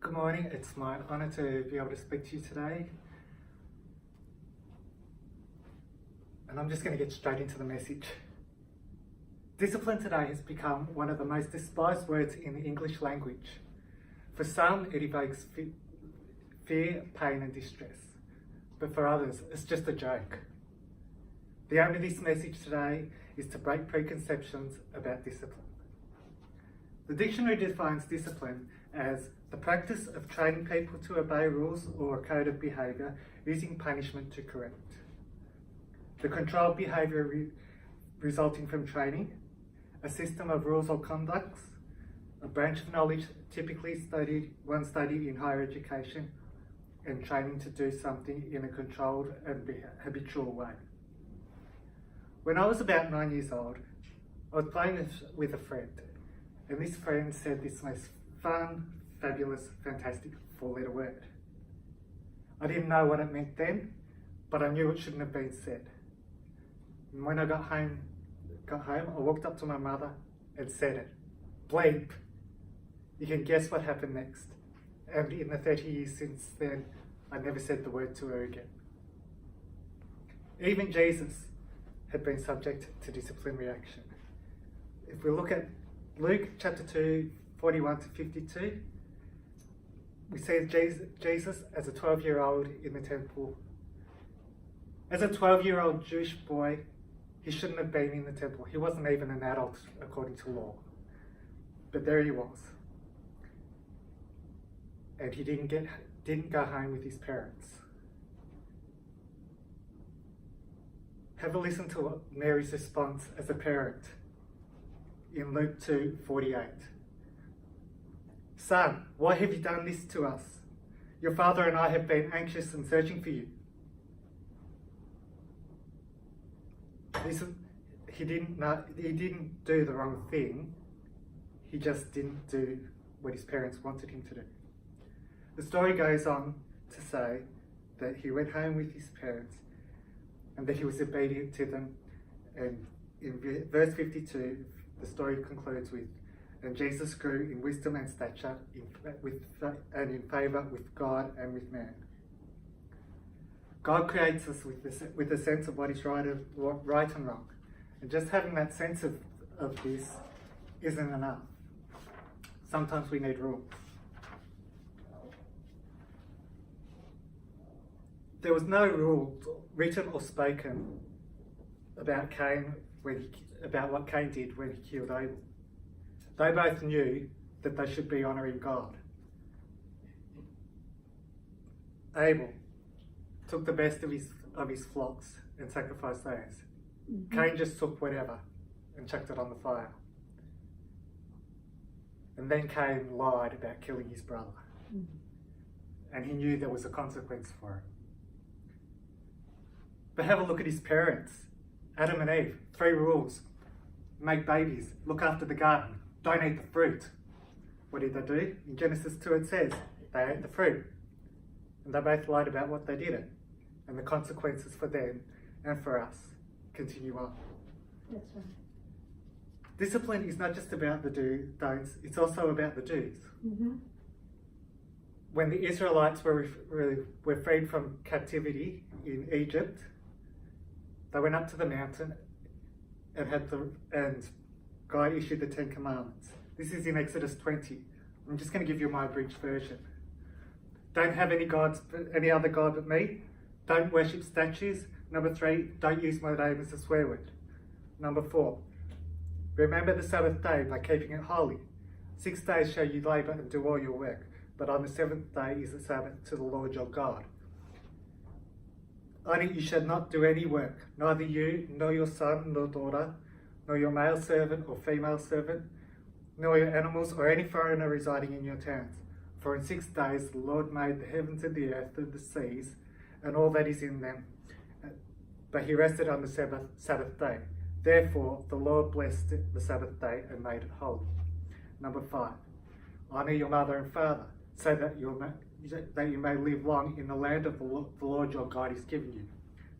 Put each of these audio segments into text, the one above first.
Good morning, it's my honour to be able to speak to you today. And I'm just going to get straight into the message. Discipline today has become one of the most despised words in the English language. For some, it evokes fear, pain and distress. But for others, it's just a joke. The aim of this message today is to break preconceptions about discipline. The dictionary defines discipline as the practice of training people to obey rules or a code of behaviour using punishment to correct. The controlled behaviour resulting from training, a system of rules or conducts, a branch of knowledge typically studied in higher education, and training to do something in a controlled and habitual way. When I was about 9 years old, I was playing with a friend, and this friend said this most fun, fabulous, fantastic four-letter word. I didn't know what it meant then, but I knew it shouldn't have been said. And when I got home, I walked up to my mother and said it. Bleep. You can guess what happened next. And in the 30 years since then, I never said the word to her again. Even Jesus had been subject to disciplinary action. If we look at Luke chapter 2, 41 to 52, we see Jesus as a 12-year-old in the temple. As a 12-year-old Jewish boy, he shouldn't have been in the temple. He wasn't even an adult according to law. But there he was. And he didn't go home with his parents. Have a listen to Mary's response as a parent in Luke 2:48. Son, why have you done this to us? Your father and I have been anxious and searching for you. He didn't do the wrong thing. He just didn't do what his parents wanted him to do. The story goes on to say that he went home with his parents and that he was obedient to them. And in verse 52, the story concludes with, and Jesus grew in wisdom and stature and in favour with God and with man. God creates us with a sense of what is right and wrong. And just having that sense of this isn't enough. Sometimes we need rules. There was no rule written or spoken about what Cain did when he killed Abel. They both knew that they should be honouring God. Abel took the best of his flocks and sacrificed those. Cain just took whatever and chucked it on the fire. And then Cain lied about killing his brother. And he knew there was a consequence for it. But have a look at his parents, Adam and Eve. 3 rules. Make babies, look after the garden, don't eat the fruit. What did they do? In Genesis 2 it says, they ate the fruit. And they both lied about what they did. And the consequences for them and for us continue on. That's right. Discipline is not just about the don'ts, it's also about the do's. When the Israelites were freed from captivity in Egypt, they went up to the mountain and God issued the 10 Commandments. This is in Exodus 20. I'm just going to give you my abridged version. Don't have any other God but me. Don't worship statues. Number 3, don't use my name as a swear word. Number 4, remember the Sabbath day by keeping it holy. 6 days shall you labour and do all your work, but on the 7th day is the Sabbath to the Lord your God. On it you shall not do any work, neither you, nor your son, nor daughter, nor your male servant or female servant, nor your animals or any foreigner residing in your towns. For in 6 days the Lord made the heavens and the earth and the seas, and all that is in them. But he rested on the Sabbath day. Therefore the Lord blessed the Sabbath day and made it holy. Number 5, honour your mother and father, so that you may live long in the land of the Lord your God is giving you.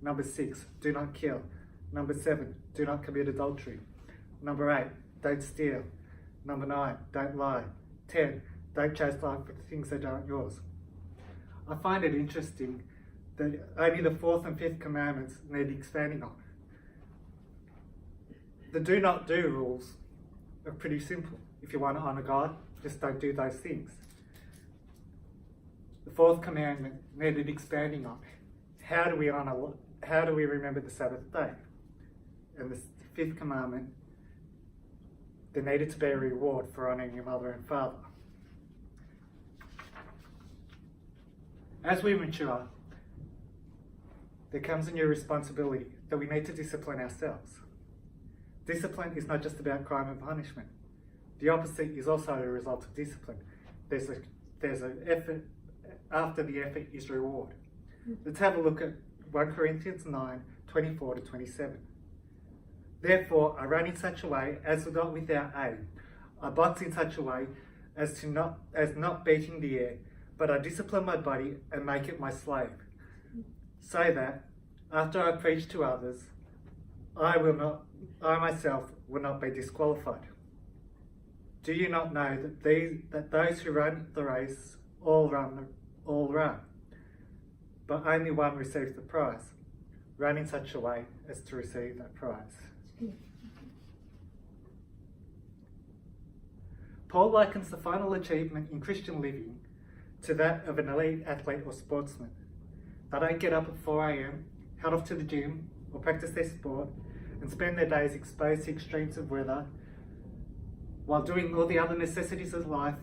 Number 6, do not kill. Number 7, do not commit adultery. Number 8, don't steal. Number 9, don't lie. 10, Don't chase after things that aren't yours. I find it interesting that only the fourth and fifth commandments need expanding on. The do not do rules are pretty simple. If you want to honour God, just don't do those things. The fourth commandment needed expanding on. How do we remember the Sabbath day? And the fifth commandment, there needed to be a reward for honouring your mother and father. As we mature, there comes a new responsibility that we need to discipline ourselves. Discipline is not just about crime and punishment. The opposite is also a result of discipline. There's an effort, after the effort is reward. Let's have a look at 1 Corinthians 9, 24 to 27. Therefore, I run in such a way as not without aim. I box in such a way as not beating the air, but I discipline my body and make it my slave, so that after I preach to others, I myself will not be disqualified. Do you not know that those who run the race all run, but only one receives the prize? Run in such a way as to receive that prize. Paul likens the final achievement in Christian living to that of an elite athlete or sportsman. They don't get up at 4 a.m, head off to the gym or practice their sport and spend their days exposed to extremes of weather while doing all the other necessities of life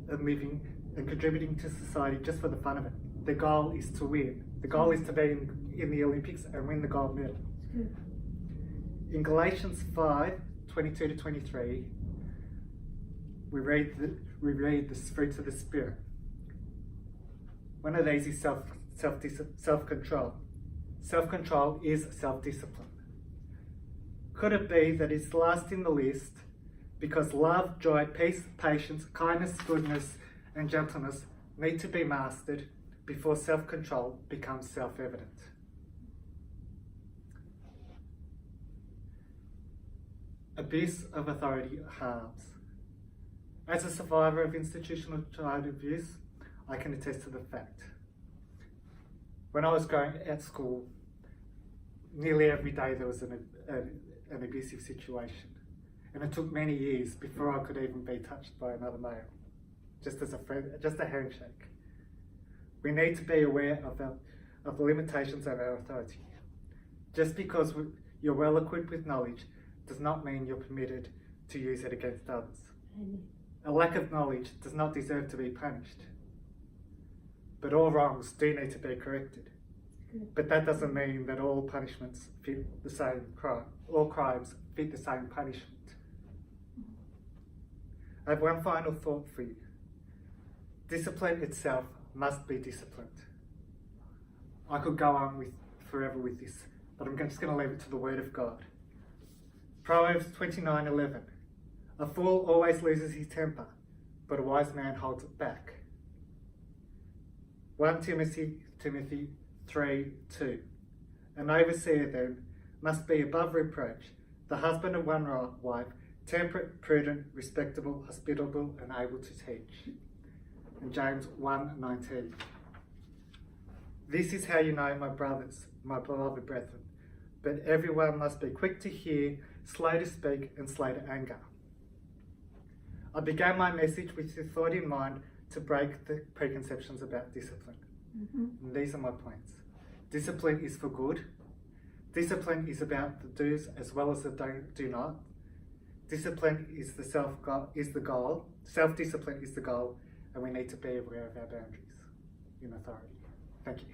and living and contributing to society just for the fun of it. The goal is to win. The goal is to be in the Olympics and win the gold medal. In Galatians 5, 22 to 23, we read the fruits of the Spirit. One of these is self-control. Self-control is self-discipline. Could it be that it's last in the list because love, joy, peace, patience, kindness, goodness, and gentleness need to be mastered before self-control becomes self-evident? Abuse of authority harms. As a survivor of institutional child abuse, I can attest to the fact. When I was growing at school, nearly every day there was an abusive situation. And it took many years before I could even be touched by another male, just as a friend, just a handshake. We need to be aware of the limitations of our authority. Just because you're well equipped with knowledge does not mean you're permitted to use it against others. A lack of knowledge does not deserve to be punished. But all wrongs do need to be corrected. But that doesn't mean that all punishments fit the same crime. All crimes fit the same punishment. I have one final thought for you. Discipline itself must be disciplined. I could go on forever with this, but I'm just going to leave it to the Word of God. Proverbs 29:11. A fool always loses his temper, but a wise man holds it back. 1 Timothy 3:2. An overseer then must be above reproach, the husband of one wife, temperate, prudent, respectable, hospitable, and able to teach. And James 1:19. This is how you know, my brothers, my beloved brethren, but everyone must be quick to hear, slow to speak, and slow to anger. I began my message with the thought in mind to break the preconceptions about discipline. And these are my points. Discipline is for good. Discipline is about the do's as well as the do not. Discipline is the goal. Self-discipline is the goal, and we need to be aware of our boundaries in authority. Thank you.